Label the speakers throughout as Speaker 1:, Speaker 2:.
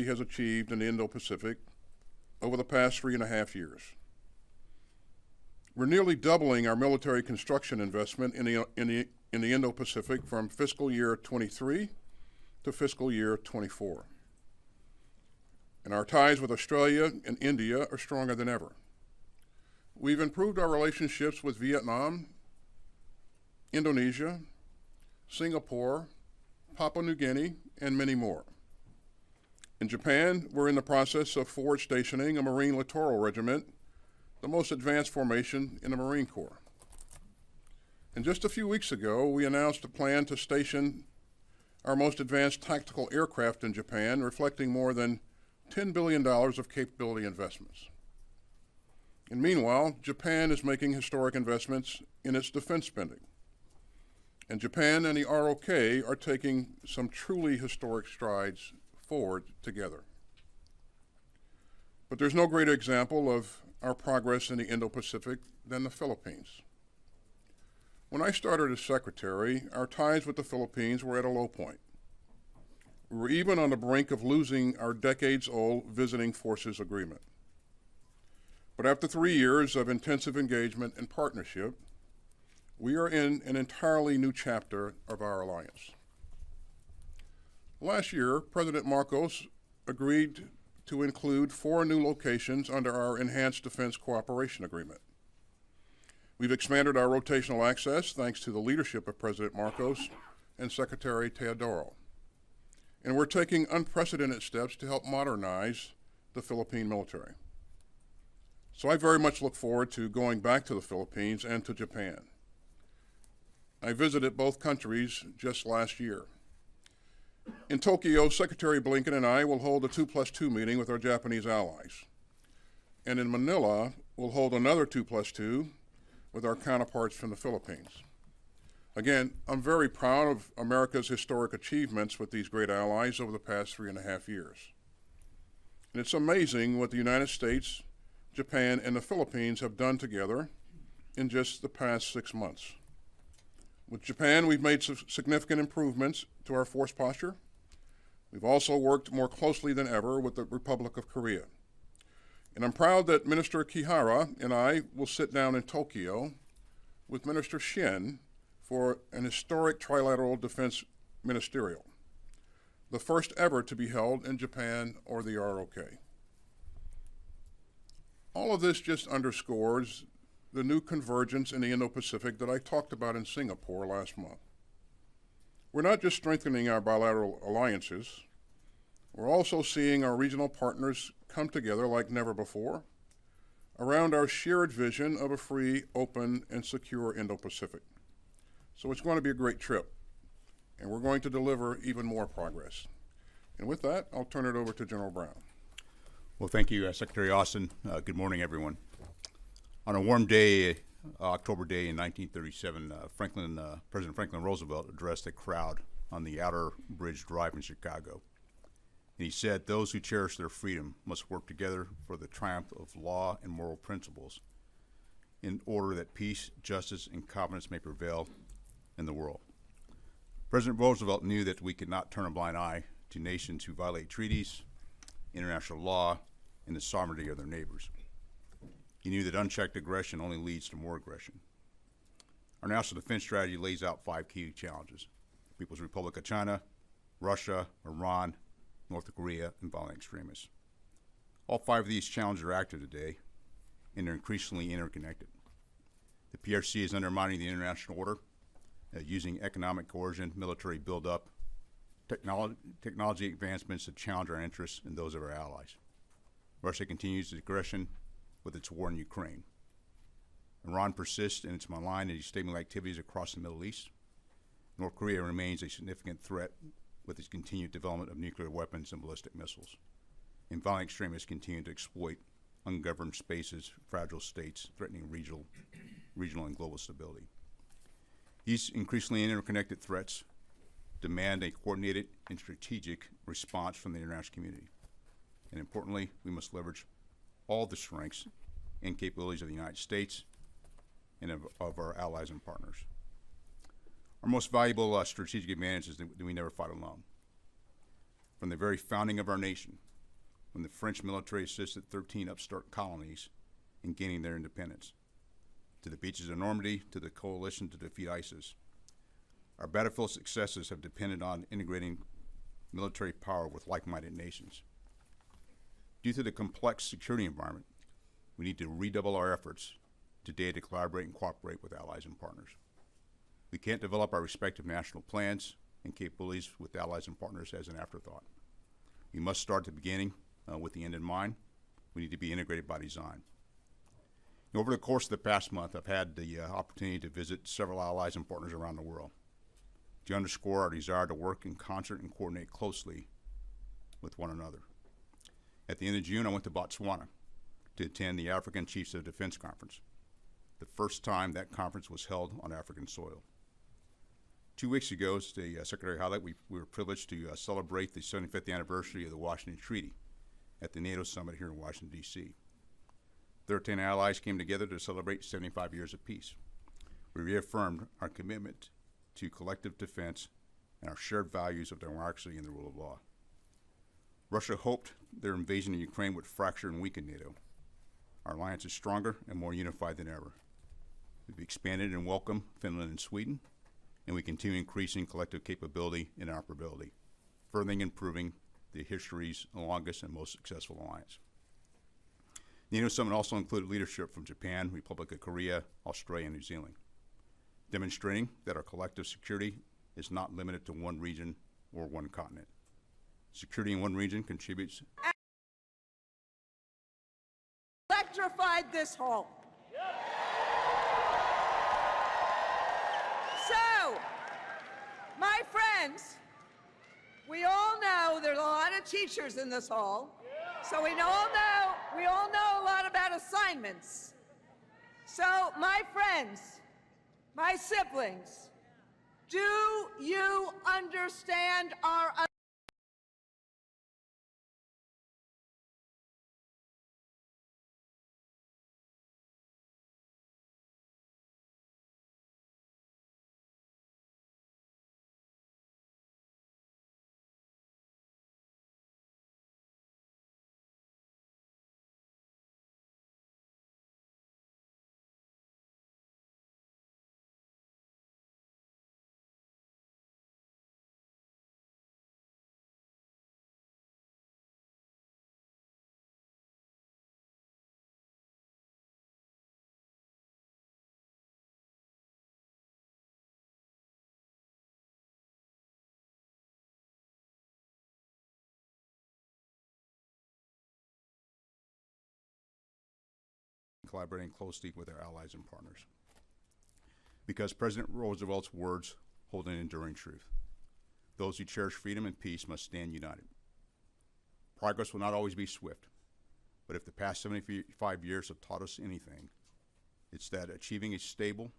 Speaker 1: has achieved in the Indo-Pacific over the past 3.5 years. We're nearly doubling our military construction investment in the Indo-Pacific from fiscal year 23 to fiscal year 24. And our ties with Australia and India are stronger than ever. We've improved our relationships with Vietnam, Indonesia, Singapore, Papua New Guinea, and many more. In Japan, we're in the process of forward stationing a Marine Littoral Regiment, the most advanced formation in the Marine Corps. And just a few weeks ago, we announced a plan to station our most advanced tactical aircraft in Japan, reflecting more than $10 billion of capability investments. And meanwhile, Japan is making historic investments in its defense spending. And Japan and the ROK are taking some truly historic strides forward together. But there's no greater example of our progress in the Indo-Pacific than the Philippines. When I started as secretary, our ties with the Philippines were at a low point. We were even on the brink of losing our decades-old visiting forces agreement. But after 3 years of intensive engagement and partnership, we are in an entirely new chapter of our alliance. Last year, President Marcos agreed to include 4 new locations under our Enhanced Defense Cooperation Agreement. We've expanded our rotational access thanks to the leadership of President Marcos and Secretary Teodoro. And we're taking unprecedented steps to help modernize the Philippine military. So I very much look forward to going back to the Philippines and to Japan. I visited both countries just last year. In Tokyo, Secretary Blinken and I will hold a 2+2 meeting with our Japanese allies. And in Manila, we'll hold another 2+2 with our counterparts from the Philippines. Again, I'm very proud of America's historic achievements with these great allies over the past 3.5 years. And it's amazing what the United States, Japan, and the Philippines have done together in just the past 6 months. With Japan, we've made significant improvements to our force posture. We've also worked more closely than ever with the Republic of Korea. And I'm proud that Minister Kihara and I will sit down in Tokyo with Minister Shin for an historic trilateral defense ministerial, the first ever to be held in Japan or the ROK. All of this just underscores the new convergence in the Indo-Pacific that I talked about in Singapore last month. We're not just strengthening our bilateral alliances, we're also seeing our regional partners come together like never before around our shared vision of a free, open, and secure Indo-Pacific. So it's going to be a great trip, and we're going to deliver even more progress. And with that, I'll turn it over to General Brown.
Speaker 2: Well, thank you, Secretary Austin. Good morning, everyone. On a warm day, October day in 1937, President Franklin Roosevelt addressed a crowd on the Outer Bridge Drive in Chicago. And he said, "Those who cherish their freedom must work together for the triumph of law and moral principles in order that peace, justice, and confidence may prevail in the world." President Roosevelt knew that we could not turn a blind eye to nations who violate treaties, international law, and the sovereignty of their neighbors. He knew that unchecked aggression only leads to more aggression. Our national defense strategy lays out 5 key challenges: People's Republic of China, Russia, Iran, North Korea, and violent extremists. All 5 of these challenges are active today, and they're increasingly interconnected. The PRC is undermining the international order, using economic coercion, military buildup, technology advancements to challenge our interests and those of our allies. Russia continues its aggression with its war in Ukraine. Iran persists in its malign and destabilizing activities across the Middle East. North Korea remains a significant threat with its continued development of nuclear weapons and ballistic missiles. And violent extremists continue to exploit ungoverned spaces, fragile states, threatening regional and global stability. These increasingly interconnected threats demand a coordinated and strategic response from the international community. And importantly, we must leverage all the strengths and capabilities of the United States and of our allies and partners. Our most valuable strategic advantage is that we never fight alone. From the very founding of our nation, when the French military assisted 13 upstart colonies in gaining their independence, to the beaches of Normandy, to the coalition to defeat ISIS, our battlefield successes have depended on integrating military power with like-minded nations. Due to the complex security environment, we need to redouble our efforts today to collaborate and cooperate with allies and partners. We can't develop our respective national plans and capabilities with allies and partners as an afterthought. We must start at the beginning with the end in mind. We need to be integrated by design. Over the course of the past month, I've had the opportunity to visit several allies and partners around the world to underscore our desire to work in concert and coordinate closely with one another. At the end of June, I went to Botswana to attend the African Chiefs of Defense Conference, the first time that conference was held on African soil. 2 weeks ago, as the Secretary highlighted, we were privileged to celebrate the 75th anniversary of the Washington Treaty at the NATO summit here in Washington, D.C. 13 allies came together to celebrate 75 years of peace. We reaffirmed our commitment to collective defense and our shared values of democracy and the rule of law. Russia hoped their invasion of Ukraine would fracture and weaken NATO. Our alliance is stronger and more unified than ever. We've expanded and welcomed Finland and Sweden, and we continue increasing collective capability and operability, further improving the history's longest and most successful alliance. The NATO summit also included leadership from Japan, Republic of Korea, Australia, and New Zealand, demonstrating that our collective security is not limited to one region or one continent. Security in one region contributes.
Speaker 3: Electrified this hall. So, my friends, we all know there's a lot of teachers in this hall, so we all know a lot about assignments. So, my friends, my siblings, do you understand our
Speaker 2: collaborating closely with our allies and partners. Because President Roosevelt's words hold an enduring truth. Those who cherish freedom and peace must stand united. Progress will not always be swift, but if the past 75 years have taught us anything, it's that achieving a stable,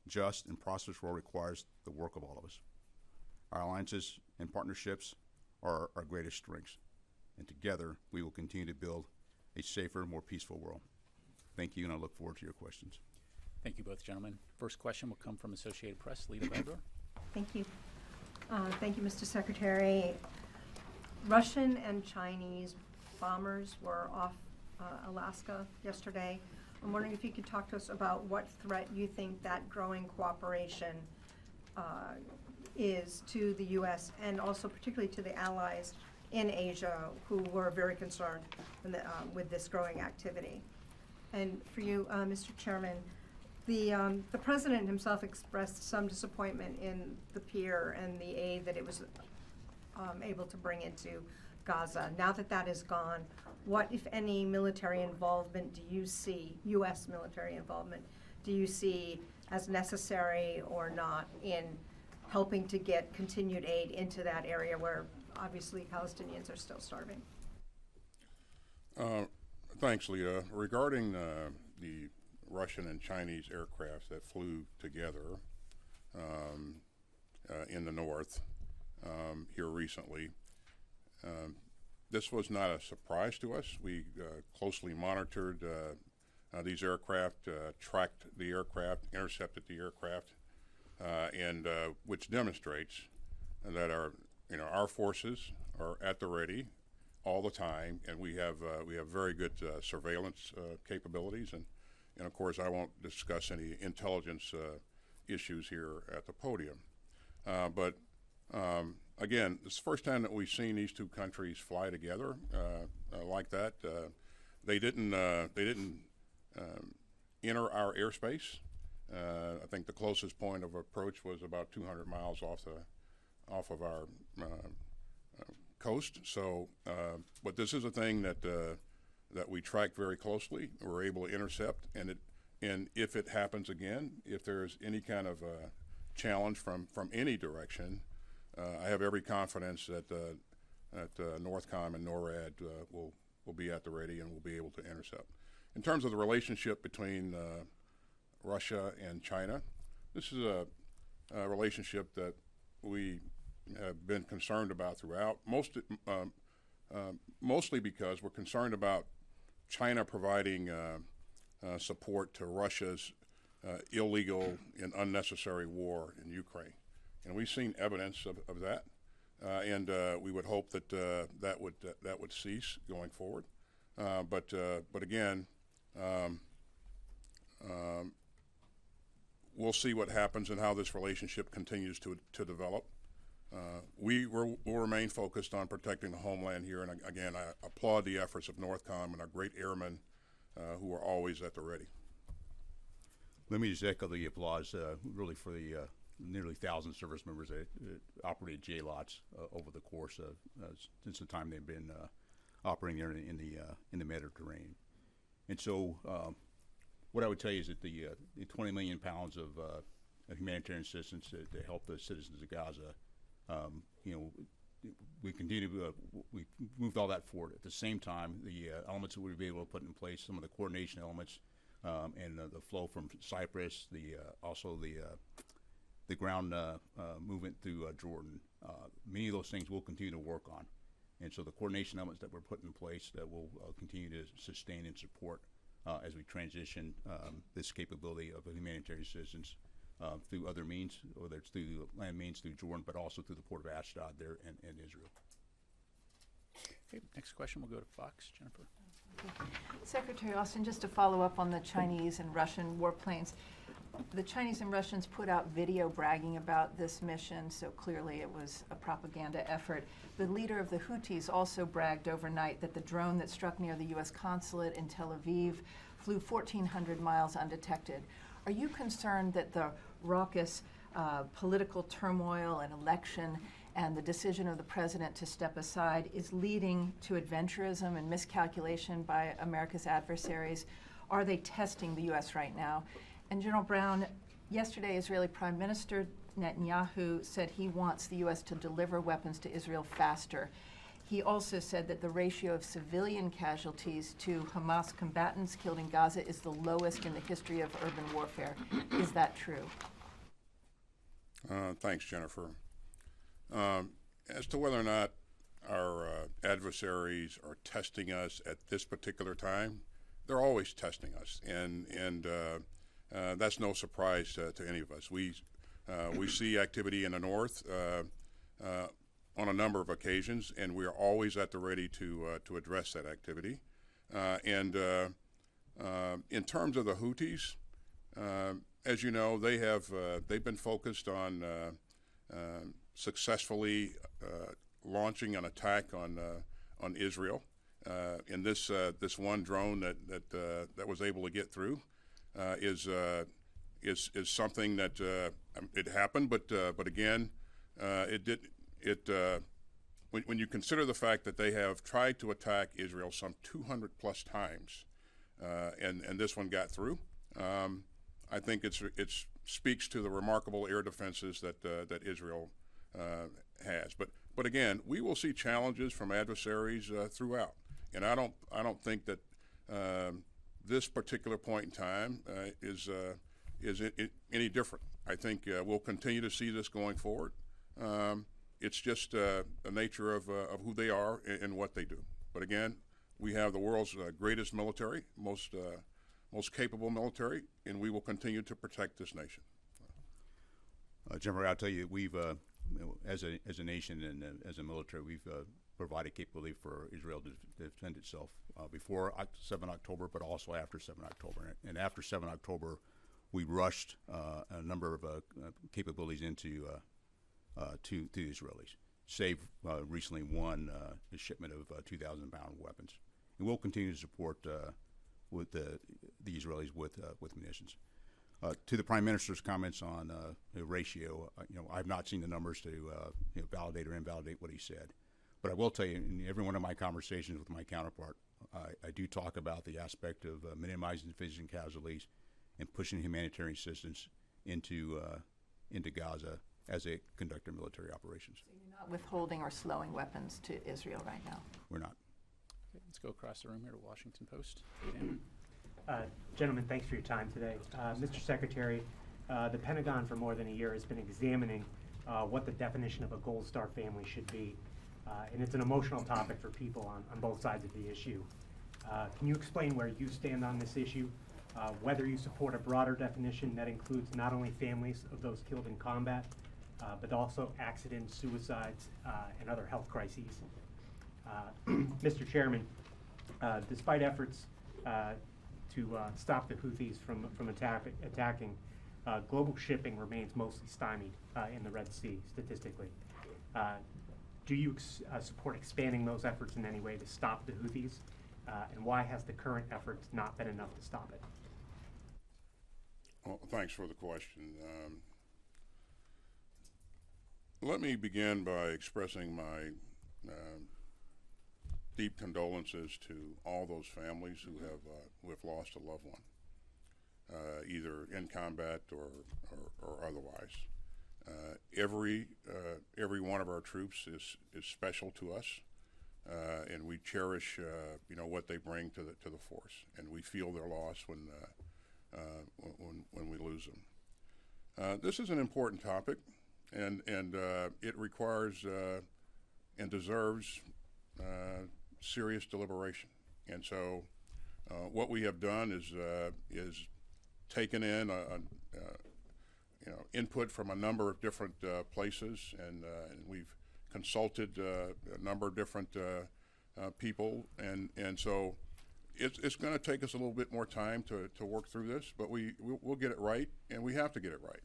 Speaker 2: just, and prosperous world requires the work of all of us. Our alliances and partnerships are our greatest strengths, and together we will continue to build a safer, more peaceful world. Thank you, and I look forward to your questions.
Speaker 4: Thank you both, gentlemen. First question will come from Associated Press. Lita Badra.
Speaker 5: Thank you. Thank you, Mr. Secretary. Russian and Chinese bombers were off Alaska yesterday. I'm wondering if you could talk to us about what threat you think that growing cooperation is to the U.S. and also particularly to the allies in Asia who were very concerned with this growing activity. And for you, Mr. Chairman, the President himself expressed some disappointment in the pier and the aid that it was able to bring into Gaza. Now that that is gone, what, if any, military involvement do you see, U.S. military involvement, do you see as necessary or not in helping to get continued aid into that area where obviously Palestinians are still starving?
Speaker 1: Thanks, Leah. Regarding the Russian and Chinese aircraft that flew together in the north here recently, this was not a surprise to us. We closely monitored these aircraft, tracked the aircraft, intercepted the aircraft, and which demonstrates that our forces are at the ready all the time, and we have very good surveillance capabilities, and of course I won't discuss any intelligence issues here at the podium. But again, it's the first time that we've seen these two countries fly together like that. They didn't enter our airspace. I think the closest point of approach was about 200 miles off of our coast. So, but this is a thing that we track very closely. We're able to intercept, and if it happens again, if there's any kind of challenge from any direction, I have every confidence that NORTHCOM and NORAD will be at the ready and will be able to intercept. In terms of the relationship between Russia and China, this is a relationship that we have been concerned about throughout, mostly because we're concerned about China providing support to Russia's illegal and unnecessary war in Ukraine. And we've seen evidence of that, and we would hope that that would cease going forward. But again, we'll see what happens and how this relationship continues to develop. We will remain focused on protecting the homeland here, and again, I applaud the efforts of NORTHCOM and our great airmen who are always at the ready.
Speaker 2: Let me just echo the applause, really, for the nearly 1,000 service members that operated JLOTs over the course of since the time they've been operating there in the Mediterranean. And so, what I would tell you is that the 20 million pounds of humanitarian assistance to help the citizens of Gaza, we continue to we moved all that forward. At the same time, the elements that we've been able to put in place, some of the coordination elements, and the flow from Cyprus, also the ground movement through Jordan. Many of those things we'll continue to work on. And so the coordination elements that we're putting in place that will continue to sustain and support as we transition this capability of humanitarian assistance through other means, whether it's through the land means, through Jordan, but also through the port of Ashdod there in Israel.
Speaker 4: Okay, next question will go to Fox. Jennifer.
Speaker 6: Secretary Austin, just to follow up on the Chinese and Russian warplanes. The Chinese and Russians put out video bragging about this mission, so clearly it was a propaganda effort. The leader of the Houthis also bragged overnight that the drone that struck near the U.S. consulate in Tel Aviv flew 1,400 miles undetected. Are you concerned that the raucous political turmoil and election and the decision of the president to step aside is leading to adventurism and miscalculation by America's adversaries? Are they testing the U.S. right now? And General Brown, yesterday Israeli Prime Minister Netanyahu said he wants the U.S. to deliver weapons to Israel faster. He also said that the ratio of civilian casualties to Hamas combatants killed in Gaza is the lowest in the history of urban warfare. Is that true?
Speaker 1: Thanks, Jennifer. As to whether or not our adversaries are testing us at this particular time, they're always testing us, and that's no surprise to any of us. We see activity in the north on a number of occasions, and we are always at the ready to address that activity. And in terms of the Houthis, as you know, they've been focused on successfully launching an attack on Israel. And this one drone that was able to get through is something that it happened, but again, when you consider the fact that they have tried to attack Israel some 200 plus times, and this one got through, I think it speaks to the remarkable air defenses that Israel has. But again, we will see challenges from adversaries throughout, and I don't think that this particular point in time is any different. I think we'll continue to see this going forward. It's just the nature of who they are and what they do. But again, we have the world's greatest military, most capable military, and we will continue to protect this nation.
Speaker 2: General, I'll tell you, we've as a nation and as a military, we've provide a capability for Israel to defend itself before 7 October, but also after 7 October. And after 7 October, we rushed a number of capabilities into to the Israelis, save recently one shipment of 2,000-pound weapons. And we'll continue to support with the Israelis with munitions. To the Prime Minister's comments on the ratio, I've not seen the numbers to validate or invalidate what he said. But I will tell you, in every one of my conversations with my counterpart, I do talk about the aspect of minimizing civilian casualties and pushing humanitarian assistance into Gaza as they conduct their military operations.
Speaker 6: So you're not withholding or slowing weapons to Israel right now?
Speaker 2: We're not.
Speaker 4: Okay, let's go across the room here to Washington Post. Dan.
Speaker 7: Gentlemen, thanks for your time today. Mr. Secretary, the Pentagon for more than a year has been examining what the definition of a Gold Star family should be. And it's an emotional topic for people on both sides of the issue. Can you explain where you stand on this issue, whether you support a broader definition that includes not only families of those killed in combat, but also accidents, suicides, and other health crises? Mr. Chairman, despite efforts to stop the Houthis from attacking, global shipping remains mostly stymied in the Red Sea, statistically. Do you support expanding those efforts in any way to stop the Houthis? And why has the current efforts not been enough to stop it?
Speaker 1: Well, thanks for the question. Let me begin by expressing my deep condolences to all those families who have lost a loved one, either in combat or otherwise. Every one of our troops is special to us, and we cherish what they bring to the force, and we feel their loss when we lose them. This is an important topic, and it requires and deserves serious deliberation. And so, what we have done is taken in input from a number of different places, and we've consulted a number of different people, and so it's going to take us a little bit more time to work through this, but we'll get it right, and we have to get it right.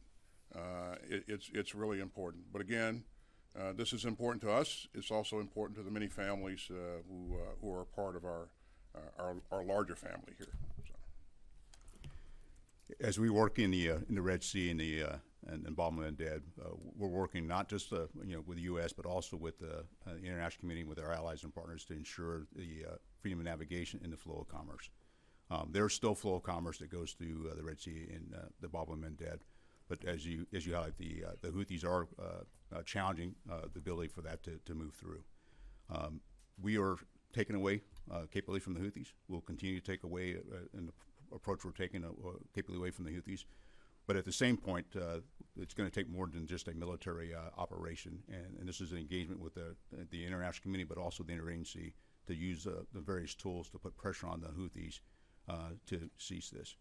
Speaker 1: It's really important. But again, this is important to us. It's also important to the many families who are part of our larger family here. So.
Speaker 2: As we work in the Red Sea and the involvement of dead, we're working not just with the U.S. but also with the international community, with our allies and partners to ensure the freedom of navigation and the flow of commerce. There's still flow of commerce that goes through the Red Sea and the Bab el-Mandeb, but as you highlight, the Houthis are challenging the ability for that to move through. We are taking away capability from the Houthis. We'll continue to take away in the approach we're taking capability away from the Houthis. But at the same point, it's going to take more than just a military operation, and this is an engagement with the international community, but also the interagency to use the various tools to put pressure on the Houthis to cease this.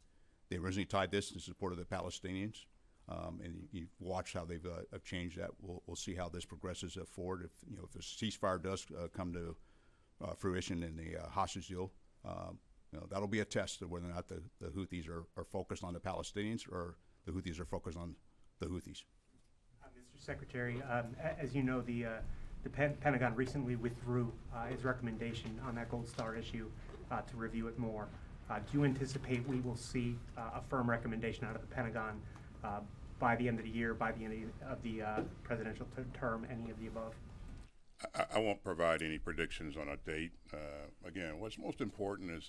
Speaker 2: They originally tied this in support of the Palestinians, and you watch how they've changed that. We'll see how this progresses forward. If the ceasefire does come to fruition in the hostage deal, that'll be a test of whether or not the Houthis are focused on the Palestinians or the Houthis are focused on the Houthis.
Speaker 7: Mr. Secretary, as you know, the Pentagon recently withdrew its recommendation on that Gold Star issue to review it more. Do you anticipate we will see a firm recommendation out of the Pentagon by the end of the year, by the end of the presidential term, any of the above?
Speaker 1: I won't provide any predictions on a date. Again, what's most important is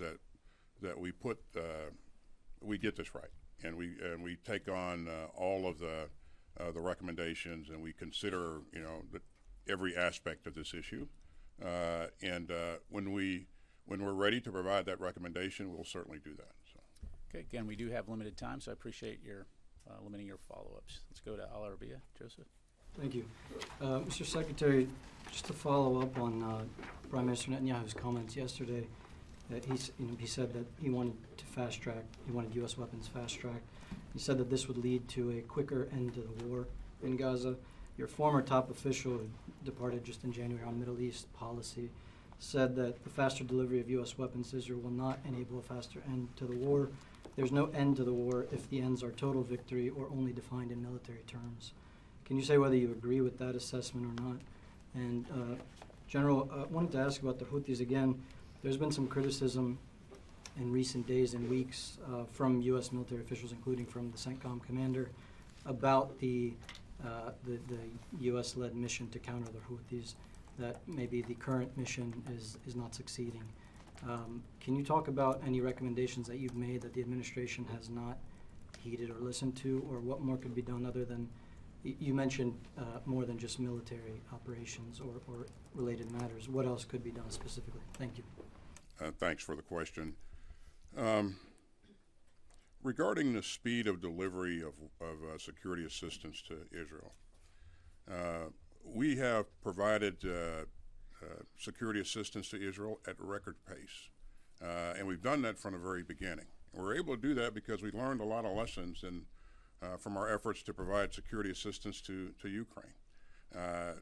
Speaker 1: that we get this right, and we take on all of the recommendations, and we consider every aspect of this issue. And when we're ready to provide that recommendation, we'll certainly do that. So.
Speaker 4: Okay, again, we do have limited time, so I appreciate your limiting your follow-ups. Let's go to Al Arabiya. Joseph.
Speaker 8: Thank you. Mr. Secretary, just to follow up on Prime Minister Netanyahu's comments yesterday, that he said that he wanted to fast-track, he wanted U.S. weapons fast-tracked. He said that this would lead to a quicker end to the war in Gaza. your former top official, who departed just in January on Middle East policy, said that the faster delivery of U.S. weapons to Israel will not enable a faster end to the war. There's no end to the war if the ends are total victory or only defined in military terms. Can you say whether you agree with that assessment or not? And General, I wanted to ask about the Houthis again. There's been some criticism in recent days and weeks from U.S. military officials, including from the CENTCOM commander, about the U.S.-led mission to counter the Houthis, that maybe the current mission is not succeeding. Can you talk about any recommendations that you've made that the administration has not heeded or listened to, or what more could be done other than, you mentioned more than just military operations or related matters. What else could be done specifically? Thank you.
Speaker 1: Thanks for the question. Regarding the speed of delivery of security assistance to Israel, we have provided security assistance to Israel at record pace, and we've done that from the very beginning. We're able to do that because we learned a lot of lessons from our efforts to provide security assistance to Ukraine.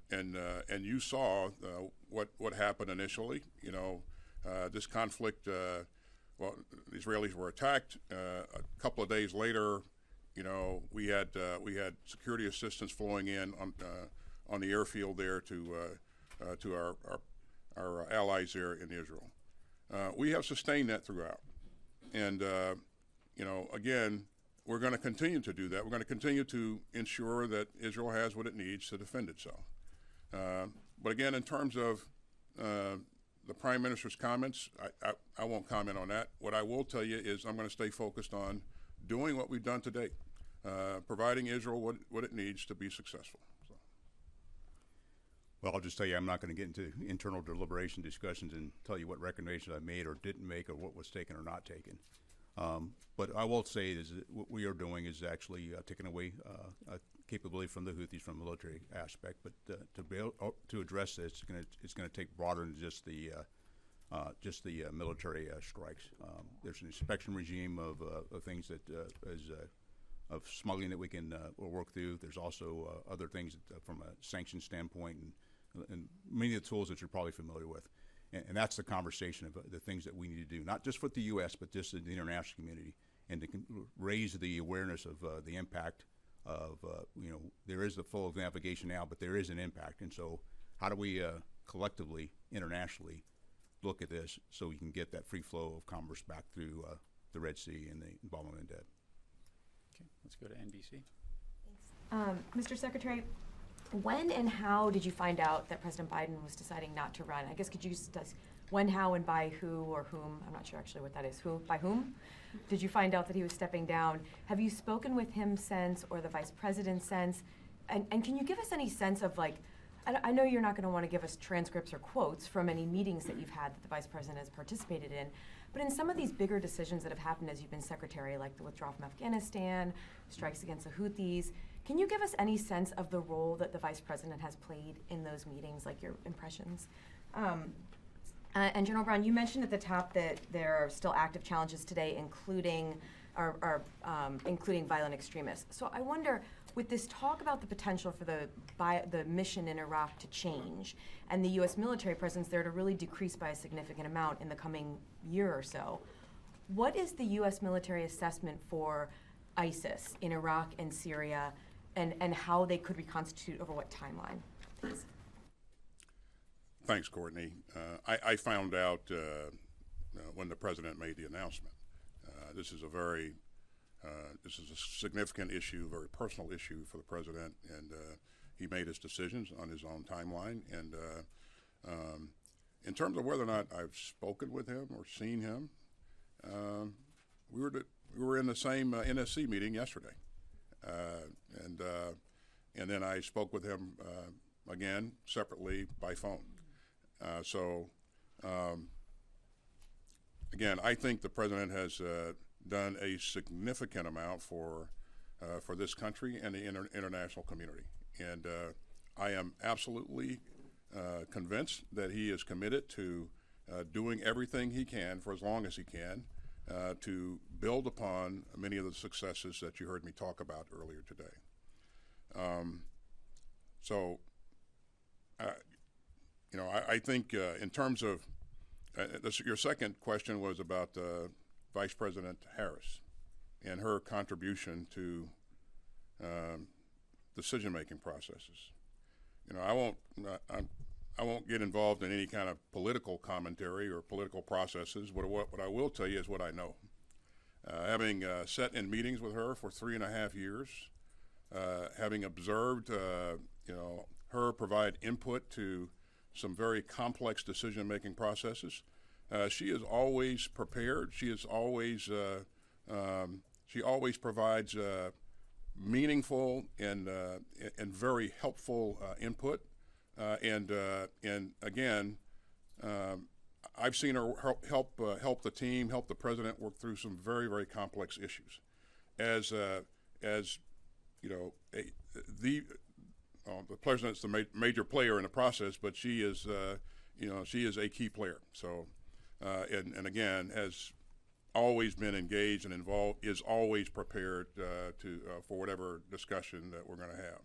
Speaker 1: And you saw what happened initially. You know, this conflict. Well, the Israelis were attacked. A couple of days later, you know, we had security assistance flowing in on the airfield there to our allies there in Israel. We have sustained that throughout, and you know, again, we're going to continue to do that. We're going to continue to ensure that Israel has what it needs to defend itself. But again, in terms of the Prime Minister's comments, I won't comment on that. What I will tell you is I'm going to stay focused on doing what we've done to date, providing Israel what it needs to be successful. So.
Speaker 2: Well, I'll just tell you, I'm not going to get into internal deliberation discussions and tell you what recommendations I made or didn't make or what was taken or not taken. But I will say is that what we are doing is actually taking away capability from the Houthis from a military aspect. But to be able to address this, it's going to take broader than just the military strikes. There's an inspection regime of things that of smuggling that we can we'll work through. There's also other things that, from a sanction standpoint and many of the tools that you're probably familiar with. And that's the conversation of the things that we need to do, not just with the U.S., but just in the international community, and to raise the awareness of the impact of, you know, there is the full navigation now, but there is an impact. And so how do we collectively, internationally, look at this so we can get that free flow of commerce back through the Red Sea and the involvement in debt?
Speaker 4: Okay, let's go to NBC.
Speaker 9: Mr. Secretary, when and how did you find out that President Biden was deciding not to run? I guess could you discuss when, how, and by who or whom? I'm not sure actually what that is. Who, by whom? Did you find out that he was stepping down? Have you spoken with him since, or the Vice President since? And can you give us any sense of, like, I know you're not going to want to give us transcripts or quotes from any meetings that you've had that the Vice President has participated in, but in some of these bigger decisions that have happened as you've been Secretary, like the withdrawal from Afghanistan, strikes against the Houthis, can you give us any sense of the role that the Vice President has played in those meetings, like your impressions? And General Brown, you mentioned at the top that there are still active challenges today, including violent extremists. So I wonder, with this talk about the potential for the mission in Iraq to change, and the U.S. military presence there to really decrease by a significant amount in the coming year or so, what is the U.S. military assessment for ISIS in Iraq and Syria, and how they could reconstitute over what timeline? Please.
Speaker 1: Thanks, Courtney. I found out when the president made the announcement. This is a significant issue, very personal issue for the president, and he made his decisions on his own timeline. And in terms of whether or not I've spoken with him or seen him, we were in the same NSC meeting yesterday, and then I spoke with him again separately by phone. Again, I think the president has done a significant amount for this country and the international community, and I am absolutely convinced that he is committed to doing everything he can for as long as he can to build upon many of the successes that you heard me talk about earlier today. So, I think in terms of your second question was about Vice President Harris and her contribution to decision-making processes. I won't get involved in any kind of political commentary or political processes. What I will tell you is what I know. Having sat in meetings with her for 3.5 years, having observed, her provide input to some very complex decision-making processes, she is always prepared. She always provides meaningful and very helpful input. And again, I've seen her help the team, help the president work through some very, very complex issues. As the president's the major player in the process, but she is a key player. So, and again, has always been engaged and involved, is always prepared for whatever discussion that we're going to have.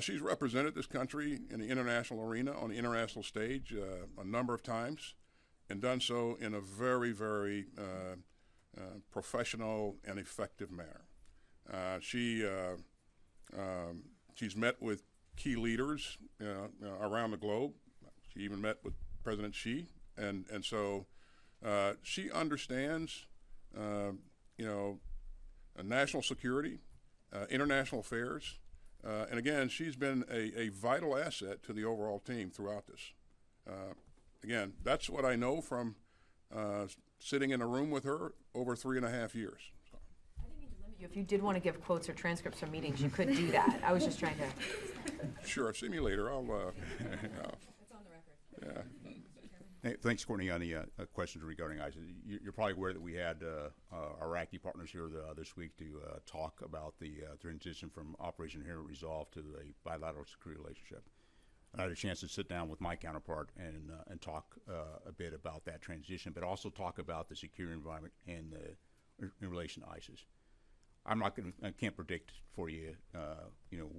Speaker 1: She's represented this country in the international arena, on the international stage, a number of times, and done so in a very, very professional and effective manner. She's met with key leaders around the globe. She even met with President Xi, and so she understands, national security, international affairs. And again, she's been a vital asset to the overall team throughout this. Again, that's what I know from sitting in a room with her over 3.5 years. So.
Speaker 9: I didn't mean to limit you. If you did want to give quotes or transcripts from meetings, you could do that. I was just trying to.
Speaker 1: Sure, see me later. I'll.
Speaker 9: It's on the record.
Speaker 1: Yeah.
Speaker 2: Hey, thanks, Courtney, on the questions regarding ISIS. You're probably aware that we had Iraqi partners here this week to talk about the transition from Operation Inherent Resolve to a bilateral security relationship. I had a chance to sit down with my counterpart and talk a bit about that transition, but also talk about the security environment and in relation to ISIS. I can't predict for you,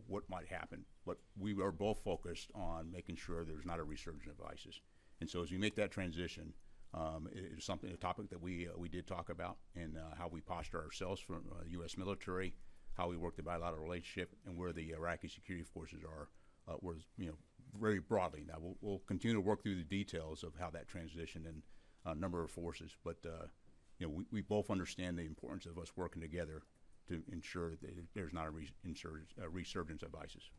Speaker 2: what might happen, but we are both focused on making sure there's not a resurgence of ISIS. And so as we make that transition, it is a topic that we did talk about, and how we posture ourselves from the U.S. military, how we work the bilateral relationship, and where the Iraqi security forces are, very broadly. Now we'll continue to work through the details of how that transition and number of forces, but we both understand the importance of us working together to ensure that there's not a resurgence of ISIS.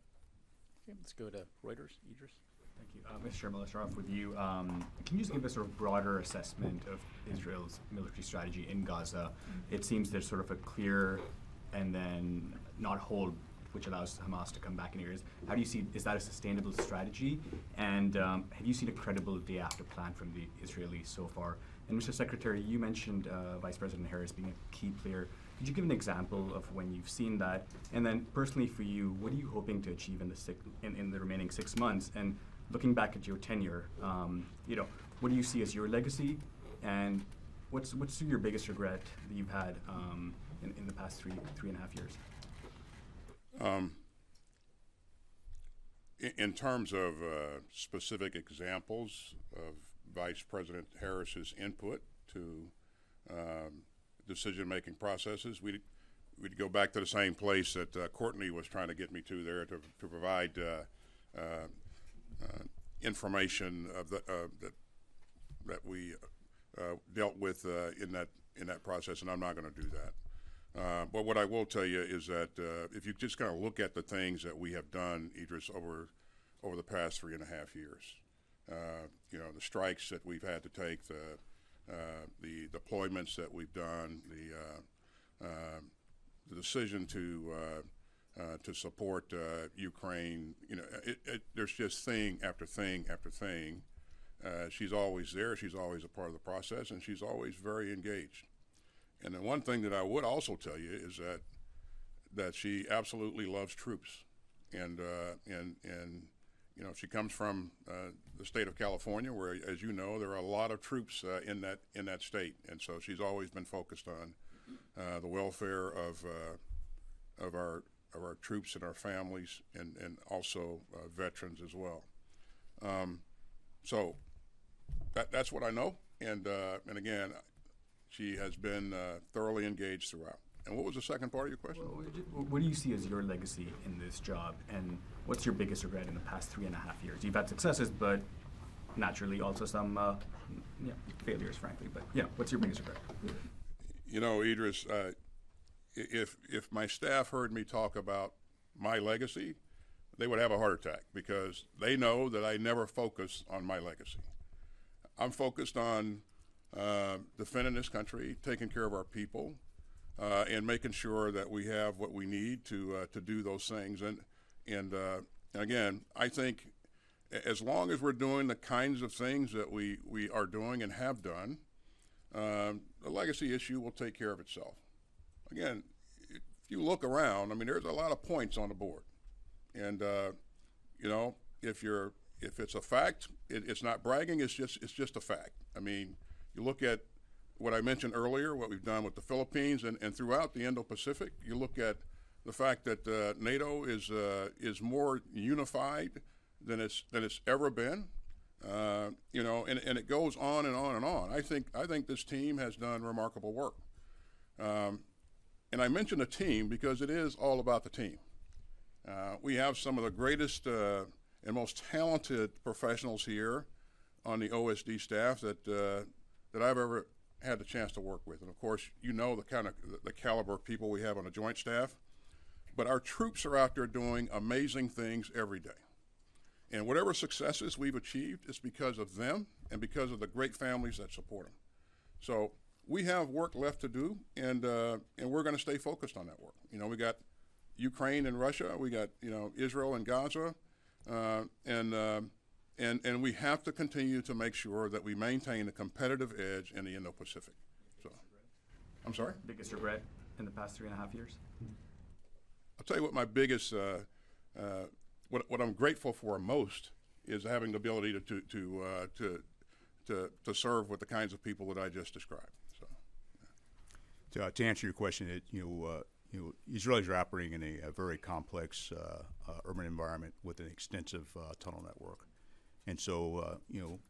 Speaker 4: Okay, let's go to Reuters. Idris.
Speaker 10: Thank you. Mr. Chairman, let's start off with you. Can you just give a sort of broader assessment of Israel's military strategy in Gaza? It seems there's sort of a clear and then not hold, which allows Hamas to come back in areas. How do you see, is that a sustainable strategy? And have you seen a credible day after plan from the Israelis so far? And Mr. Secretary, you mentioned Vice President Harris being a key player. Could you give an example of when you've seen that? And then personally for you, what are you hoping to achieve in the remaining 6 months? And looking back at your tenure, what do you see as your legacy? And what's your biggest regret that you've had in the past 3.5 years?
Speaker 1: In terms of specific examples of Vice President Harris's input to decision-making processes, we'd go back to the same place that Courtney was trying to get me to there to provide information of that we dealt with in that process, and I'm not going to do that. But what I will tell you is that if you just kind of look at the things that we have done, Idris, over the past 3.5 years, the strikes that we've had to take, the deployments that we've done, the decision to support Ukraine, there's just thing after thing after thing. She's always there. She's always a part of the process, and she's always very engaged. And the one thing that I would also tell you is that she absolutely loves troops, and she comes from the state of California, where, as you know, there are a lot of troops in that state, and so she's always been focused on the welfare of our troops and our families, and also veterans as well. So that's what I know, and again, she has been thoroughly engaged throughout. And what was the second part of your question?
Speaker 10: What do you see as your legacy in this job, and what's your biggest regret in the past 3.5 years? You've had successes, but naturally also some failures, frankly. But yeah, what's your biggest regret?
Speaker 1: You know, Idris, if my staff heard me talk about my legacy, they would have a heart attack, because they know that I never focus on my legacy. I'm focused on defending this country, taking care of our people, and making sure that we have what we need to do those things. And again, I think as long as we're doing the kinds of things that we are doing and have done, the legacy issue will take care of itself. Again, if you look around, I mean, there's a lot of points on the board, and you know, if it's a fact, it's not bragging. It's just a fact. I mean, you look at what I mentioned earlier, what we've done with the Philippines and throughout the Indo-Pacific. You look at the fact that NATO is more unified than it's ever been. You know, and it goes on and on and on. I think this team has done remarkable work. And I mention the team because it is all about the team. We have some of the greatest and most talented professionals here on the OSD staff that I've ever had the chance to work with. And of course, you know the caliber of people we have on the Joint Staff. But our troops are out there doing amazing things every day. And whatever successes we've achieved is because of them and because of the great families that support them. So we have work left to do, and we're going to stay focused on that work. You know, we got Ukraine and Russia, we got, you know, Israel and Gaza, and we have to continue to make sure that we maintain a competitive edge in the Indo-Pacific. So, I'm sorry?
Speaker 10: Biggest regret in the past 3.5 years?
Speaker 1: I'll tell you what my biggest, what I'm grateful for most is having the ability to serve with the kinds of people that I just described. So, yeah.
Speaker 2: To answer your question, Israelis are operating in a very complex urban environment with an extensive tunnel network. And so,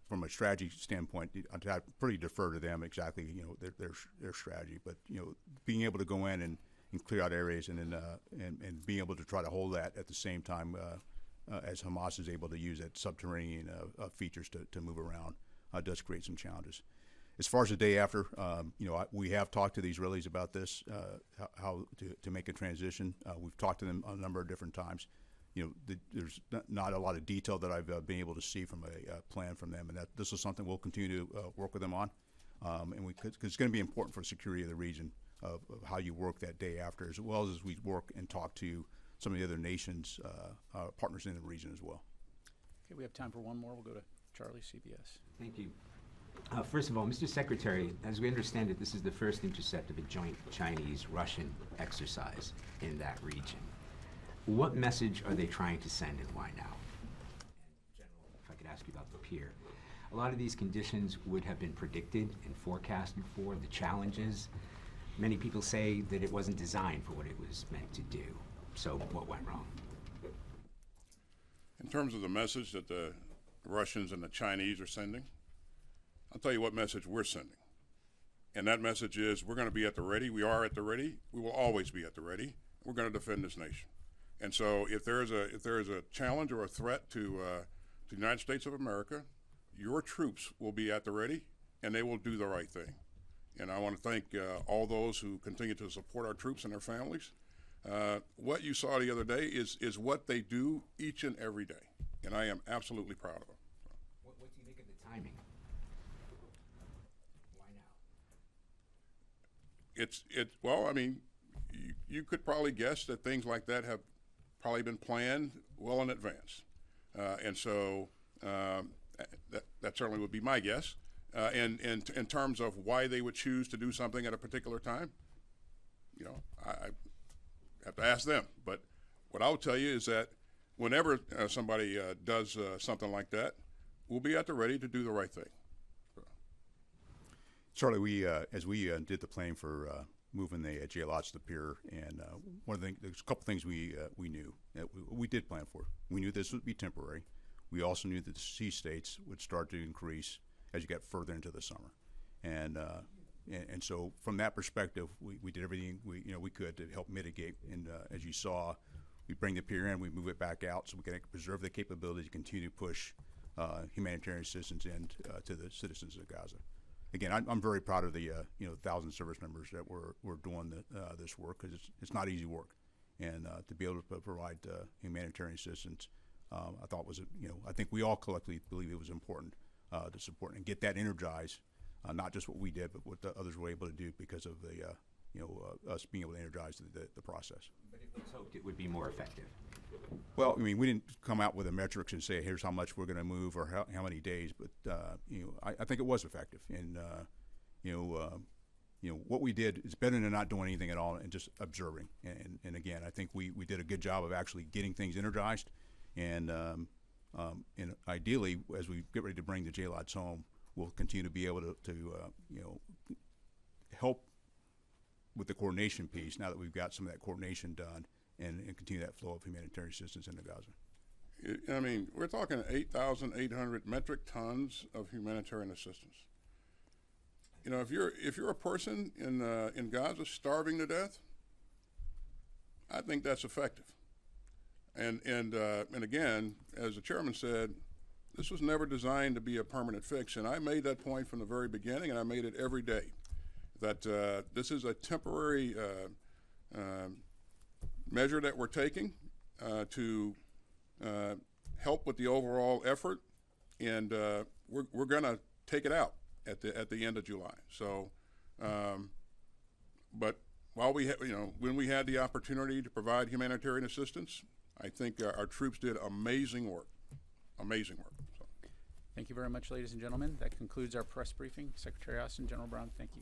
Speaker 2: from a strategy standpoint, I pretty defer to them exactly, their strategy. But, being able to go in and clear out areas and then and being able to try to hold that at the same time as Hamas is able to use that subterranean features to move around does create some challenges. As far as the day after, we have talked to the Israelis about this, how to make a transition. We've talked to them a number of different times. There's not a lot of detail that I've been able to see from a plan from them, and that this is something we'll continue to work with them on. And cause it's going to be important for the security of the region of how you work that day after, as well as we work and talk to some of the other nations, partners in the region as well.
Speaker 4: Okay, we have time for one more. We'll go to Charlie, CBS.
Speaker 11: Thank you. First of all, Mr. Secretary, as we understand it, this is the first intercept of a joint Chinese-Russian exercise in that region. What message are they trying to send, and why now? And General, if I could ask you about the pier. A lot of these conditions would have been predicted and forecasted for, the challenges. Many people say that it wasn't designed for what it was meant to do. So what went wrong?
Speaker 1: In terms of the message that the Russians and the Chinese are sending, I'll tell you what message we're sending. And that message is we're going to be at the ready. We are at the ready. We will always be at the ready. We're going to defend this nation. And so if there is a challenge or a threat to the United States of America, your troops will be at the ready, and they will do the right thing. And I want to thank all those who continue to support our troops and their families. What you saw the other day is what they do each and every day, and I am absolutely proud of them. So.
Speaker 11: What do you think of the timing? Why now?
Speaker 1: Well, I mean, you could probably guess that things like that have probably been planned well in advance, and so that certainly would be my guess. And in terms of why they would choose to do something at a particular time, I have to ask them. But what I'll tell you is that whenever somebody does something like that, we'll be at the ready to do the right thing.
Speaker 2: Charlie, as we did the planning for moving the JLOTs to the pier. And one of the there's a couple things we knew that we did plan for. We knew this would be temporary. We also knew that the sea states would start to increase as you got further into the summer. And so from that perspective, we did everything we could to help mitigate. And as you saw, we bring the pier in, we move it back out so we can preserve the capability to continue to push humanitarian assistance in to the citizens of Gaza. Again, I'm very proud of the 1,000 service members that were doing this work, because it's not easy work, and to be able to provide humanitarian assistance, I thought was I think we all collectively believe it was important to support and get that energized, not just what we did, but what the others were able to do because of the us being able to energize the process.
Speaker 11: But if it's hoped it would be more effective.
Speaker 2: Well, I mean, we didn't come out with the metrics and say, here's how much we're going to move or how many days, but I think it was effective. And what we did is better than not doing anything at all and just observing. And again, I think we did a good job of actually getting things energized. And ideally, as we get ready to bring the JLOTs home, we'll continue to be able to help with the coordination piece now that we've got some of that coordination done, and continue that flow of humanitarian assistance into Gaza.
Speaker 1: I mean, we're talking 8,800 metric tons of humanitarian assistance. If you're a person in Gaza starving to death, I think that's effective. And again, as the chairman said, this was never designed to be a permanent fix, and I made that point from the very beginning, and I made it every day, that this is a temporary measure that we're taking to help with the overall effort, and we're going to take it out at the end of July. So, but while when we had the opportunity to provide humanitarian assistance, I think our troops did amazing work. Amazing work. So.
Speaker 4: Thank you very much, ladies and gentlemen. That concludes our press briefing. Secretary Austin, General Brown, thank you.